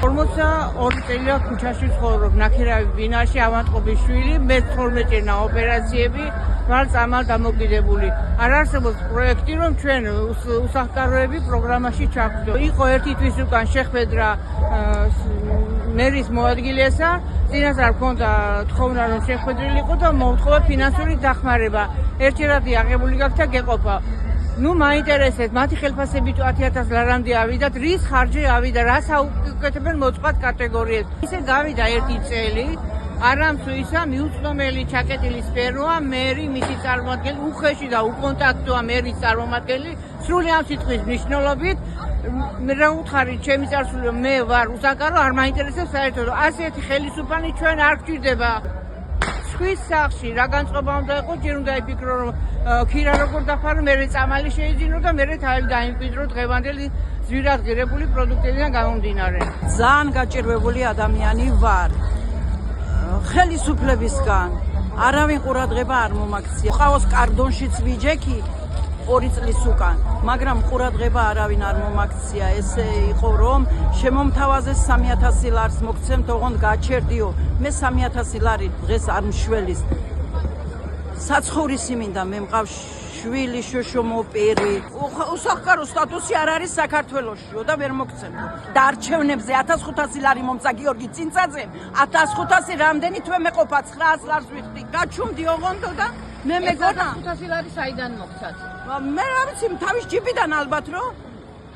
42 წელია ქუჩაში ცხოვრობ, ნაქირავი ბინაში, ავანტყოფის შვილი, მე 12 წელია ოპერაციები, ვარ წამალ დამოკიდებული. არ არსებობს პროექტი, რომ ჩვენ უსახკაროები პროგრამაში ჩავხდო. იყო ერთი თვის უკან შეხვედრა მერის მოადგილესა, წინასწარ ჰქონდა თხოვნა, რომ შეხვედრილიყო და მოუთხოვა ფინანსური დახმარება. ერთერადი აღებული გაქვს და გეყოფა. ნუ მაინტერესებს, მათი ხელფასებით 10,000 ლარამდე ავიდათ, რის ხარჯი ავიდა, რას აუკეთებენ მოწყვლად კატეგორიებს. ისე გავიდა ერთი წელი, არამსუ ისა მიუწვდომელი ჩაკეტილი სფეროა, მერი, მისი წარმოადგენელი, უხეში და უკონტაქტოა მერის წარმოადგენელი, სრული ამ სიტყვის მნიშვნელობით, რა უთხარი, ჩემი წარსული, მე ვარ უსახკარო, არ მაინტერესებს საერთოდ, ასეთი ხელისუფალი ჩვენ არ გვჭირდება. ხვის სახში რა განწყობა უნდა იყოს, ჯერ უნდა იფიქრო, რომ ქირა როგორ დაფარო, მერე წამალი შეიძინო და მერე თავი დაიმკვიდრო დღევანდელი ზვირად ღირებული პროდუქტებიდან გამომდინარე. ძალიან გაჭირვებული ადამიანი ვარ. ხელისუფლებისგან არავინ ყურადღება არ მომაქცია. ყავს კარდონშიც ვიჯექი 2 წლის უკან, მაგრამ ყურადღება არავინ არ მომაქცია. ესე იყო, რომ შემომთავაზეს 3,000 ლარს მოგცემთ, ოღონდ გაჩერდიო. მე 3,000 ლარი დღეს არ მშველის. საცხოვრისი მინდა, მე მყავს შვილი, შოშომოპერი. უსახკარო სტატუსი არ არის საქართველოსშიო და ვერ მოგცემთ. დარჩევნებზე 1500 ლარი მომცა გიორგი წინცაძემ, 1500 რამდენი თვე მეყოფა 900 ლარს ვიხდი. გაჩუმდი ოღონდო და მე მეგონა 1500 ლარი საიდან მოგცათ? მე რა ვიცი, თავის ჯიპიდან ალბათ რო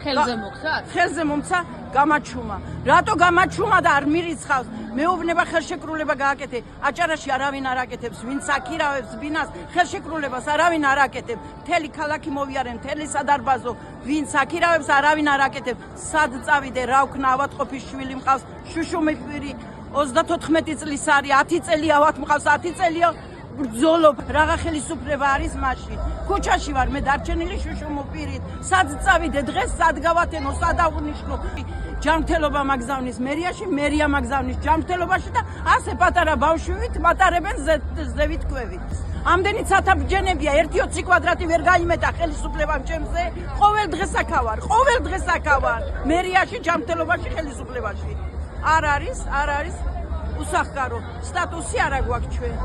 ხელზე მოგცათ? ხელზე მომცა, გამაჩუმა. რატო გამაჩუმა და არ მირიცხავს? მეუბნება ხელშეკრულება გააკეთე. აჭარაში არავინ არ აკეთებს, ვინც აქირავებს ბინას, ხელშეკრულებას არავინ არ აკეთებს. მთელი ქალაქი მოვიარენ, მთელი სადარბაზო, ვინც აქირავებს არავინ არ აკეთებს. სად წავიდე, რა ვქნა, ავატყოფის შვილი მყავს, შუშუმეფირი 34 წლის არის, 10 წელი ავად მყავს, 10 წელია ბრძოლობ, რაღა ხელისუფლება არის მაშინ. ქუჩაში ვარ, მე დარჩენილი შუშუმეფირით. სად წავიდე დღეს, სად გავათენო, სად აღვნიშნო. ჯანმრთელობა მაგზავნის მერიაში, მერია მაგზავნის ჯანმრთელობაში და ასე პატარა ბავშვით მატარებენ ზევით კვევით. ამდენი ცათაბჯენებია, 1-20 კვადრატი ვერ გაიმეტა ხელისუფლებამ ჩემზე. ყოველ დღეს აქავარ, ყოველ დღეს აქავარ. მერიაში, ჯანმრთელობაში, ხელისუფლებაში. არ არის უსახკარო სტატუსი არ აგვაქვს ჩვენ.